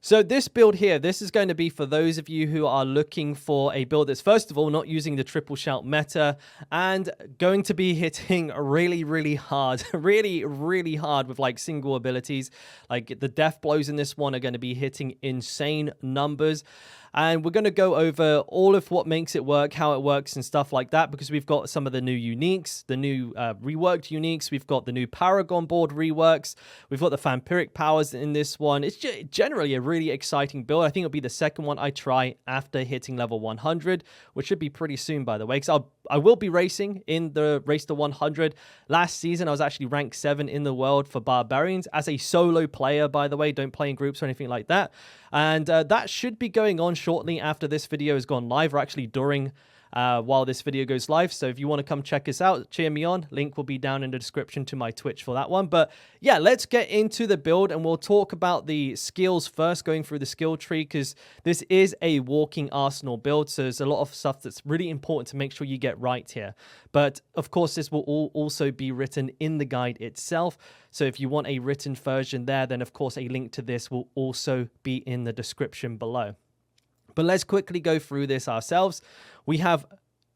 So this build here, this is going to be for those of you who are looking for a build that's, first of all, not using the triple shout meta and going to be hitting really hard, really hard with like single abilities. Like the death blows in this one are going to be hitting insane numbers. And we're going to go over all of what makes it work, how it works and stuff like that, because we've got some of the new uniques, the new reworked uniques. We've got the new Paragon board reworks. We've got the vampiric powers in this one. It's generally a really exciting build. I think it'll be the second one I try after hitting level 100, which should be pretty soon, by the way, because I will be racing in the Race to 100. Last season, I was actually ranked 7 in the world for Barbarians as a solo player, by the way. Don't play in groups or anything like that. And that should be going on shortly after this video has gone live, or actually during while this video goes live. So if you want to come check us out, cheer me on. Link will be down in the description to my Twitch for that one. But yeah, let's get into the build and we'll talk about the skills first, going through the skill tree, because this is a walking arsenal build. So there's a lot of stuff that's really important to make sure you get right here. But of course, this will also be written in the guide itself. So if you want a written version there, then of course a link to this will also be in the description below. But let's quickly go through this ourselves. We have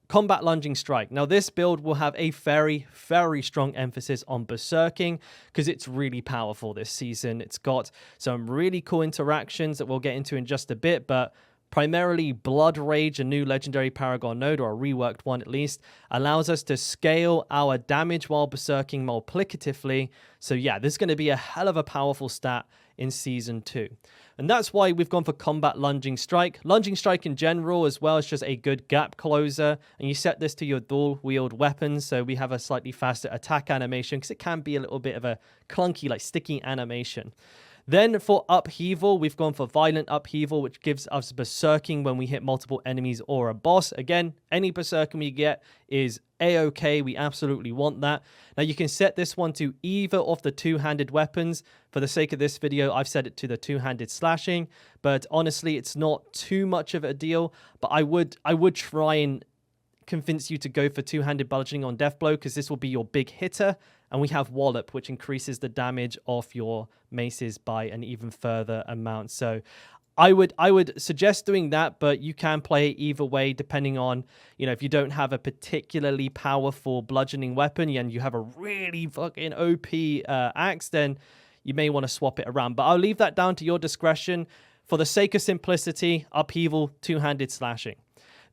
Combat Lunging Strike. Now this build will have a very strong emphasis on berserking because it's really powerful this season. It's got some really cool interactions that we'll get into in just a bit, but primarily Blood Rage, a new legendary Paragon node, or a reworked one at least, allows us to scale our damage while berserking multiplicatively. So yeah, this is going to be a hell of a powerful stat in Season 2. And that's why we've gone for Combat Lunging Strike. Lunging Strike in general as well is just a good gap closer. And you set this to your dual wield weapons, so we have a slightly faster attack animation because it can be a little bit of a clunky, like sticky animation. Then for Upheaval, we've gone for Violent Upheaval, which gives us berserking when we hit multiple enemies or a boss. Again, any berserking we get is a-okay. We absolutely want that. Now you can set this one to either of the two-handed weapons. For the sake of this video, I've set it to the two-handed slashing, but honestly, it's not too much of a deal. But I would try and convince you to go for two-handed bludgeoning on Death Blow, because this will be your big hitter. And we have Wallop, which increases the damage of your maces by an even further amount. So I would suggest doing that, but you can play it either way depending on, you know, if you don't have a particularly powerful bludgeoning weapon and you have a really fucking OP axe, then you may want to swap it around. But I'll leave that down to your discretion. For the sake of simplicity, Upheaval, two-handed slashing.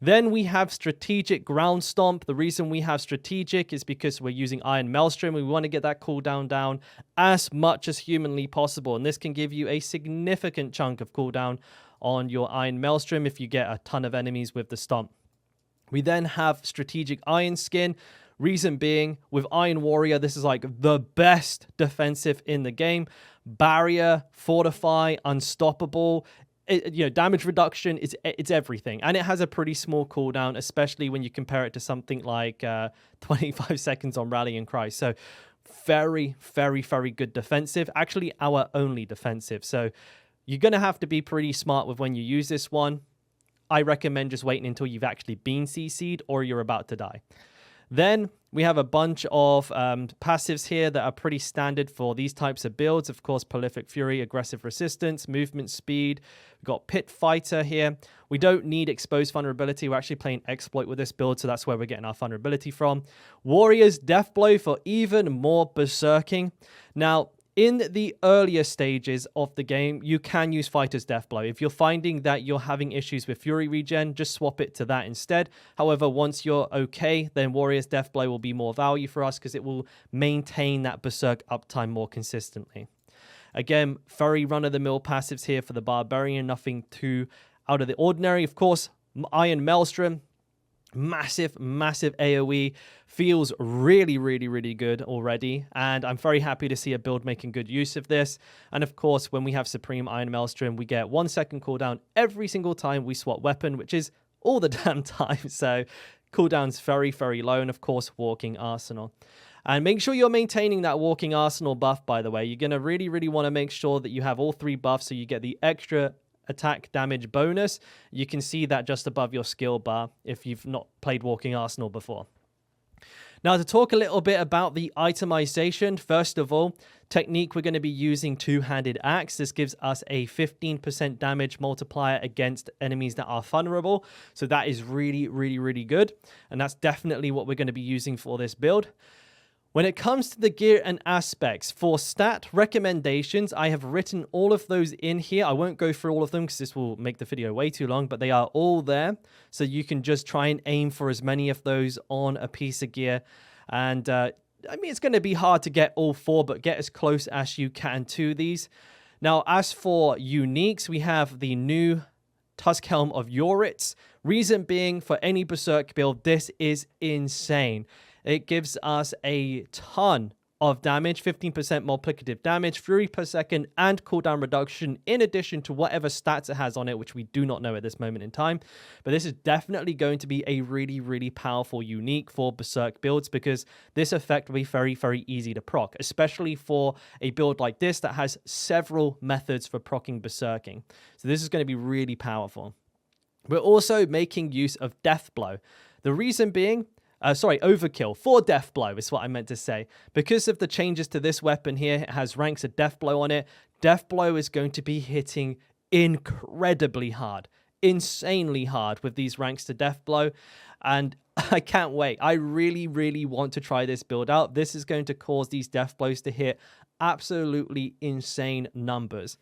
Then we have Strategic Ground Stomp. The reason we have Strategic is because we're using Iron Maelstrom. We want to get that cooldown down as much as humanly possible. And this can give you a significant chunk of cooldown on your Iron Maelstrom if you get a ton of enemies with the Stomp. We then have Strategic Iron Skin. Reason being, with Iron Warrior, this is like the best defensive in the game. Barrier, Fortify, Unstoppable. You know, damage reduction, it's everything. And it has a pretty small cooldown, especially when you compare it to something like 25 seconds on Rallying Cry. So very good defensive. Actually, our only defensive. So you're going to have to be pretty smart with when you use this one. I recommend just waiting until you've actually been CC'd or you're about to die. Then we have a bunch of passives here that are pretty standard for these types of builds. Of course, Prolific Fury, Aggressive Resistance, Movement Speed. We've got Pit Fighter here. We don't need Exposed Vulnerability. We're actually playing Exploit with this build, so that's where we're getting our vulnerability from. Warrior's Death Blow for even more berserking. Now, in the earlier stages of the game, you can use Fighter's Death Blow. If you're finding that you're having issues with Fury regen, just swap it to that instead. However, once you're okay, then Warrior's Death Blow will be more value for us because it will maintain that Berserk uptime more consistently. Again, very run-of-the-mill passives here for the Barbarian, nothing too out of the ordinary. Of course, Iron Maelstrom. Massive AoE, feels really good already, and I'm very happy to see a build making good use of this. And of course, when we have Supreme Iron Maelstrom, we get 1 second cooldown every single time we swap weapon, which is all the damn time. So cooldown's very low, and of course, Walking Arsenal. And make sure you're maintaining that Walking Arsenal buff, by the way. You're going to really want to make sure that you have all 3 buffs so you get the extra attack damage bonus. You can see that just above your skill bar if you've not played Walking Arsenal before. Now, to talk a little bit about the itemization, first of all, technique, we're going to be using two-handed axe. This gives us a 15% damage multiplier against enemies that are vulnerable. So that is really, really, really good. And that's definitely what we're going to be using for this build. When it comes to the gear and aspects, for stat recommendations, I have written all of those in here. I won't go through all of them because this will make the video way too long, but they are all there. So you can just try and aim for as many of those on a piece of gear. And I mean, it's going to be hard to get all 4, but get as close as you can to these. Now, as for uniques, we have the new Tusk Helm of Yoritz. Reason being, for any Berserk build, this is insane. It gives us a ton of damage, 15% multiplicative damage, fury per second, and cooldown reduction, in addition to whatever stats it has on it, which we do not know at this moment in time. But this is definitely going to be a really, really powerful unique for Berserk builds, because this effect will be very, very easy to proc, especially for a build like this that has several methods for procking Berserking. So this is going to be really powerful. We're also making use of Death Blow. The reason being, Overkill for Death Blow is what I meant to say. Because of the changes to this weapon here, it has ranks of Death Blow on it. Death Blow is going to be hitting incredibly hard, insanely hard with these ranks to Death Blow. And I can't wait. I really, really want to try this build out. This is going to cause these Death Blows to hit absolutely insane numbers.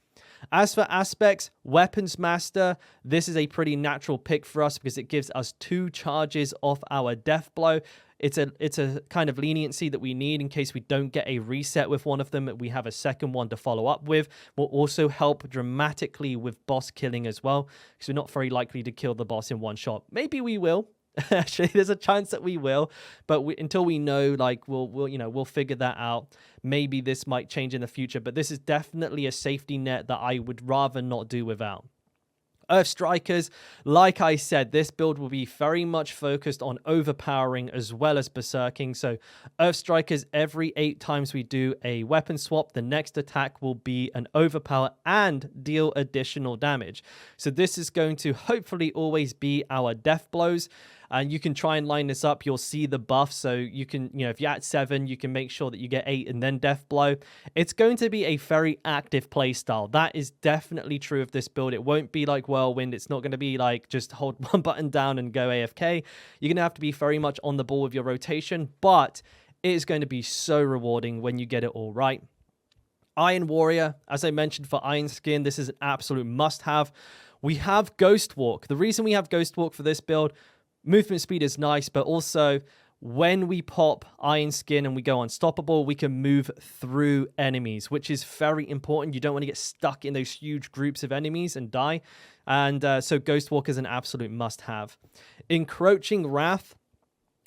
As for aspects, Weapons Master, this is a pretty natural pick for us because it gives us 2 charges off our Death Blow. It's a kind of leniency that we need in case we don't get a reset with one of them. We have a second one to follow up with. Will also help dramatically with boss killing as well, because we're not very likely to kill the boss in one shot. Maybe we will. Actually, there's a chance that we will, but until we know, like, we'll figure that out. Maybe this might change in the future, but this is definitely a safety net that I would rather not do without. Earth Strikers, like I said, this build will be very much focused on overpowering as well as berserking. So Earth Strikers, every 8 times we do a weapon swap, the next attack will be an overpower and deal additional damage. So this is going to hopefully always be our death blows. And you can try and line this up. You'll see the buff. So you can, if you're at 7, you can make sure that you get 8 and then death blow. It's going to be a very active play style. That is definitely true of this build. It won't be like Whirlwind. It's not going to be like just hold one button down and go AFK. You're going to have to be very much on the ball with your rotation, but it is going to be so rewarding when you get it all right. Iron Warrior, as I mentioned for Iron Skin, this is an absolute must-have. We have Ghost Walk. The reason we have Ghost Walk for this build, movement speed is nice, but also when we pop Iron Skin and we go Unstoppable, we can move through enemies, which is very important. You don't want to get stuck in those huge groups of enemies and die. And so Ghost Walk is an absolute must-have. Encroaching Wrath.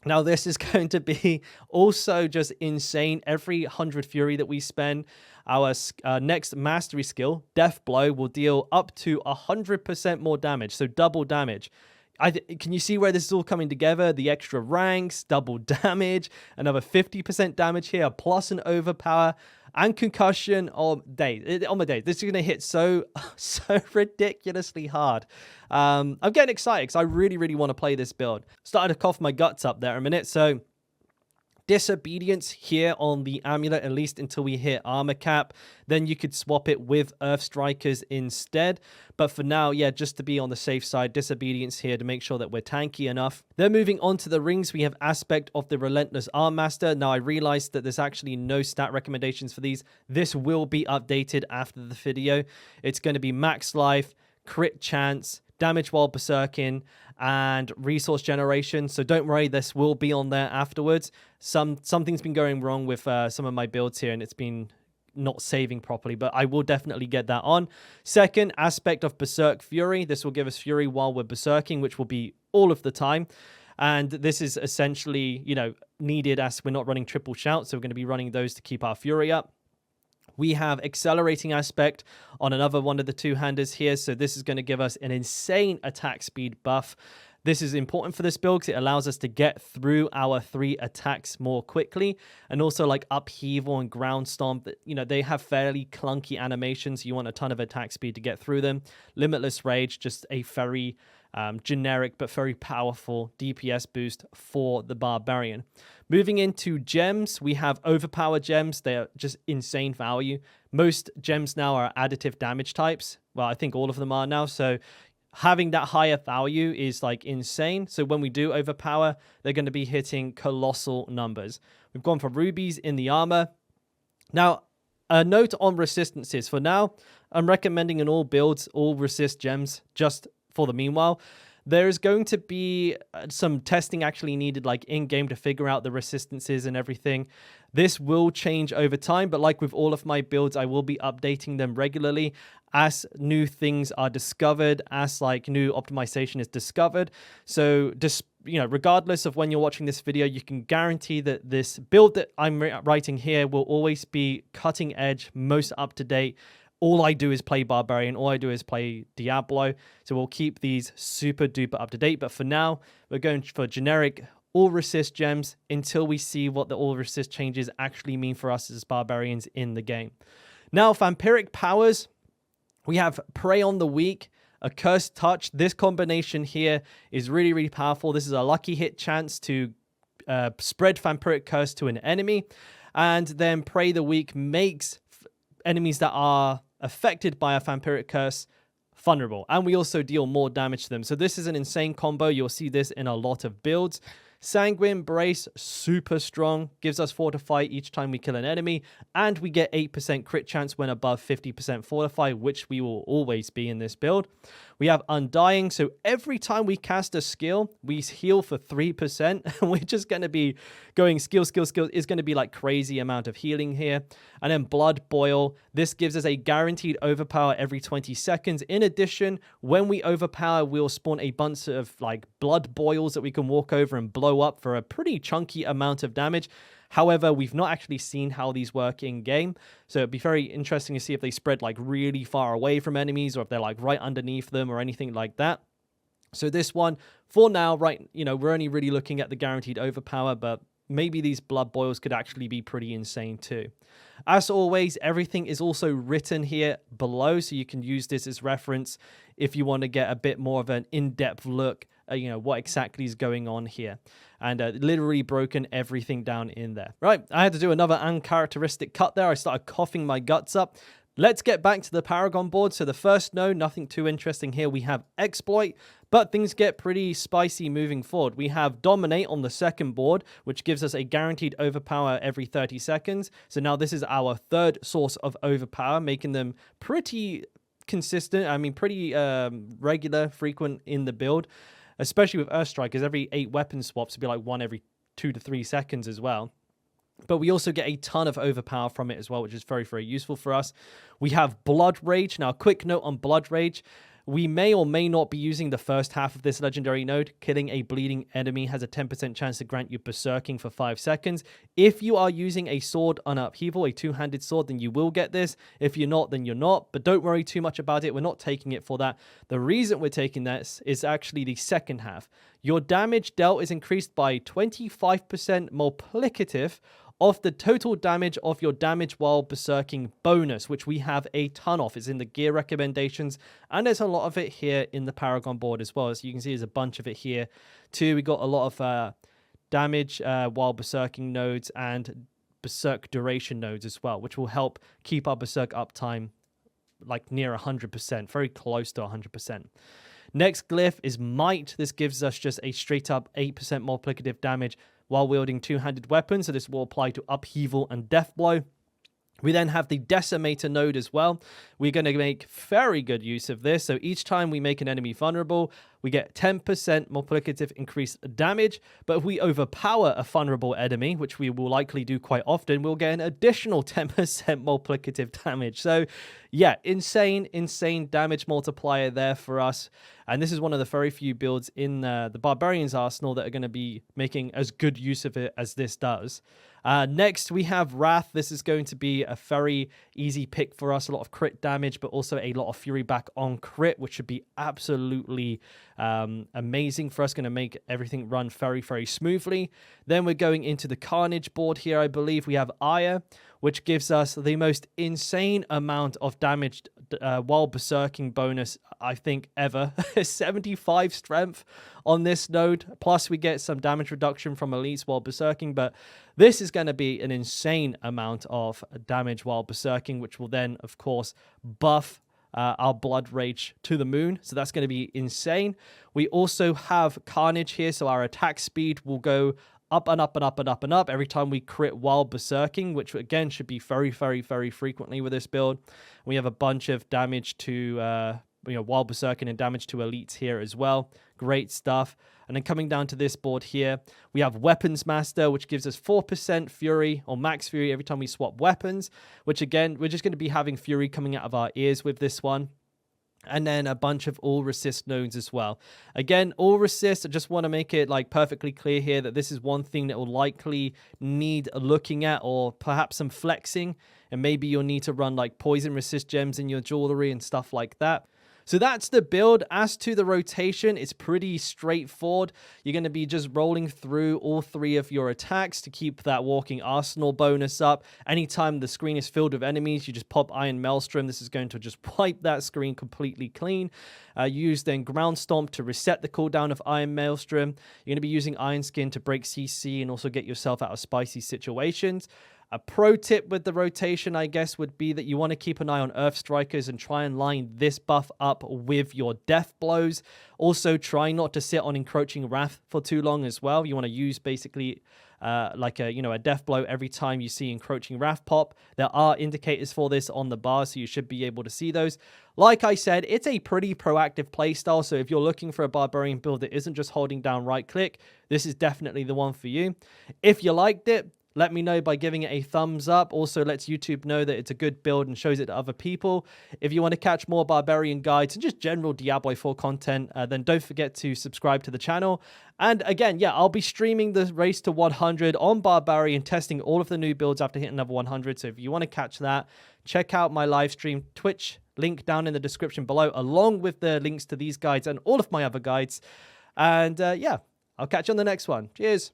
Now, this is going to be also just insane. Every 100 Fury that we spend, our next mastery skill, Death Blow, will deal up to 100% more damage, so double damage. Can you see where this is all coming together? The extra ranks, double damage, another 50% damage here, plus an overpower and concussion on my day. This is going to hit so ridiculously hard. I'm getting excited because I really, really want to play this build. Started to cough my guts up there a minute. So Disobedience here on the amulet, at least until we hit armor cap. Then you could swap it with Earth Strikers instead. But for now, yeah, just to be on the safe side, Disobedience here to make sure that we're tanky enough. Then moving on to the rings, we have Aspect of the Relentless Arm Master. Now, I realized that there's actually no stat recommendations for these. This will be updated after the video. It's going to be max life, crit chance, damage while berserking, and resource generation. So don't worry, this will be on there afterwards. Something's been going wrong with some of my builds here, and it's been not saving properly, but I will definitely get that on. Second, Aspect of Berserk Fury. This will give us Fury while we're berserking, which will be all of the time. And this is essentially, needed as we're not running triple shout, so we're going to be running those to keep our Fury up. We have Accelerating Aspect on another one of the two-handers here. So this is going to give us an insane attack speed buff. This is important for this build because it allows us to get through our 3 attacks more quickly. And also like Upheaval and Ground Stomp, you know, they have fairly clunky animations. You want a ton of attack speed to get through them. Limitless Rage, just a very generic but very powerful DPS boost for the Barbarian. Moving into gems, we have Overpower gems. They are just insane value. Most gems now are additive damage types. Well, I think all of them are now. So having that higher value is like insane. So when we do Overpower, they're going to be hitting colossal numbers. We've gone for rubies in the armor. Now, a note on resistances. For now, I'm recommending in all builds, all resist gems, just for the meanwhile. There is going to be some testing actually needed like in-game to figure out the resistances and everything. This will change over time, but like with all of my builds, I will be updating them regularly as new things are discovered, as like new optimization is discovered. So just, you know, regardless of when you're watching this video, you can guarantee that this build that I'm writing here will always be cutting edge, most up to date. All I do is play Barbarian. All I do is play Diablo. So we'll keep these super duper up to date. But for now, we're going for generic all resist gems until we see what the all resist changes actually mean for us as Barbarians in the game. Now, vampiric powers, we have Prey on the Weak, a Cursed Touch. This combination here is really, really powerful. This is a lucky hit chance to spread Vampiric Curse to an enemy. And then Prey the Weak makes enemies that are affected by a Vampiric Curse vulnerable. And we also deal more damage to them. So this is an insane combo. You'll see this in a lot of builds. Sanguine Brace, super strong, gives us Fortify each time we kill an enemy, and we get 8% crit chance when above 50% Fortify, which we will always be in this build. We have Undying, so every time we cast a skill, we heal for 3%. We're just going to be going skill. It's going to be like crazy amount of healing here. And then Blood Boil, this gives us a guaranteed overpower every 20 seconds. In addition, when we overpower, we'll spawn a bunch of like blood boils that we can walk over and blow up for a pretty chunky amount of damage. However, we've not actually seen how these work in game, so it'd be very interesting to see if they spread like really far away from enemies or if they're like right underneath them or anything like that. So this one, for now, right, you know, we're only really looking at the guaranteed overpower, but maybe these blood boils could actually be pretty insane too. As always, everything is also written here below, so you can use this as reference if you want to get a bit more of an in-depth look at, you know, what exactly is going on here. And literally broken everything down in there. Right, I had to do another uncharacteristic cut there. I started coughing my guts up. Let's get back to the Paragon board. So the first node, nothing too interesting here. We have Exploit, but things get pretty spicy moving forward. We have Dominate on the second board, which gives us a guaranteed overpower every 30 seconds. So now this is our third source of overpower, making them pretty consistent. I mean, pretty regular, frequent in the build, especially with Earth Strikers. Every 8 weapon swaps would be like one every 2 to 3 seconds as well. But we also get a ton of overpower from it as well, which is very, very useful for us. We have Blood Rage. Now, a quick note on Blood Rage. We may or may not be using the first half of this legendary node. Killing a bleeding enemy has a 10% chance to grant you berserking for 5 seconds. If you are using a sword on Upheaval, a two-handed sword, then you will get this. If you're not, then you're not. But don't worry too much about it. We're not taking it for that. The reason we're taking this is actually the second half. Your damage dealt is increased by 25% multiplicative of the total damage of your damage while berserking bonus, which we have a ton of. It's in the gear recommendations, and there's a lot of it here in the Paragon board as well. As you can see, there's a bunch of it here too. We got a lot of damage while berserking nodes and berserk duration nodes as well, which will help keep our berserk uptime like near 100%, very close to 100%. Next glyph is Might. This gives us just a straight up 8% multiplicative damage while wielding two-handed weapons, so this will apply to Upheaval and Deathblow. We then have the Decimator node as well. We're going to make very good use of this. So each time we make an enemy vulnerable, we get 10% multiplicative increased damage. But if we overpower a vulnerable enemy, which we will likely do quite often, we'll get an additional 10% multiplicative damage. So yeah, insane damage multiplier there for us. And this is one of the very few builds in the Barbarian's arsenal that are going to be making as good use of it as this does. Next, we have Wrath. This is going to be a very easy pick for us. A lot of crit damage, but also a lot of Fury back on crit, which should be absolutely amazing for us. Going to make everything run very, very smoothly. Then we're going into the Carnage board here. I believe we have Ire, which gives us the most insane amount of damage while berserking bonus, I think, ever. 75 strength on this node. Plus, we get some damage reduction from elites while berserking, but this is going to be an insane amount of damage while berserking, which will then, of course, buff our blood rage to the moon. So that's going to be insane. We also have Carnage here, so our attack speed will go up and up and up and up and up every time we crit while berserking, which again should be very, very, very frequently with this build. We have a bunch of damage to while berserking and damage to elites here as well. Great stuff. And then coming down to this board here, we have Weapons Master, which gives us 4% Fury or max Fury every time we swap weapons, which again, we're just going to be having Fury coming out of our ears with this one. And then a bunch of all resist nodes as well. Again, all resist, I just want to make it like perfectly clear here that this is one thing that will likely need looking at, or perhaps some flexing. And maybe you'll need to run like poison resist gems in your jewelry and stuff like that. So that's the build. As to the rotation, it's pretty straightforward. You're going to be just rolling through all 3 of your attacks to keep that walking arsenal bonus up. Anytime the screen is filled with enemies, you just pop Iron Maelstrom. This is going to just wipe that screen completely clean. Use then Ground Stomp to reset the cooldown of Iron Maelstrom. You're going to be using Iron Skin to break CC and also get yourself out of spicy situations. A pro tip with the rotation, I guess, would be that you want to keep an eye on Earth Strikers and try and line this buff up with your Death Blows. Also, try not to sit on Encroaching Wrath for too long as well. You want to use basically like a Death Blow every time you see Encroaching Wrath pop. There are indicators for this on the bar, so you should be able to see those. Like I said, it's a pretty proactive playstyle, so if you're looking for a Barbarian build that isn't just holding down right click, this is definitely the one for you. If you liked it, let me know by giving it a thumbs up. Also, lets YouTube know that it's a good build and shows it to other people. If you want to catch more Barbarian guides and just general Diablo 4 content, then don't forget to subscribe to the channel. And again, yeah, I'll be streaming the race to 100 on Barbarian, testing all of the new builds after hitting level 100. So if you want to catch that, check out my live stream Twitch link down in the description below, along with the links to these guides and all of my other guides. And yeah, I'll catch you on the next one. Cheers.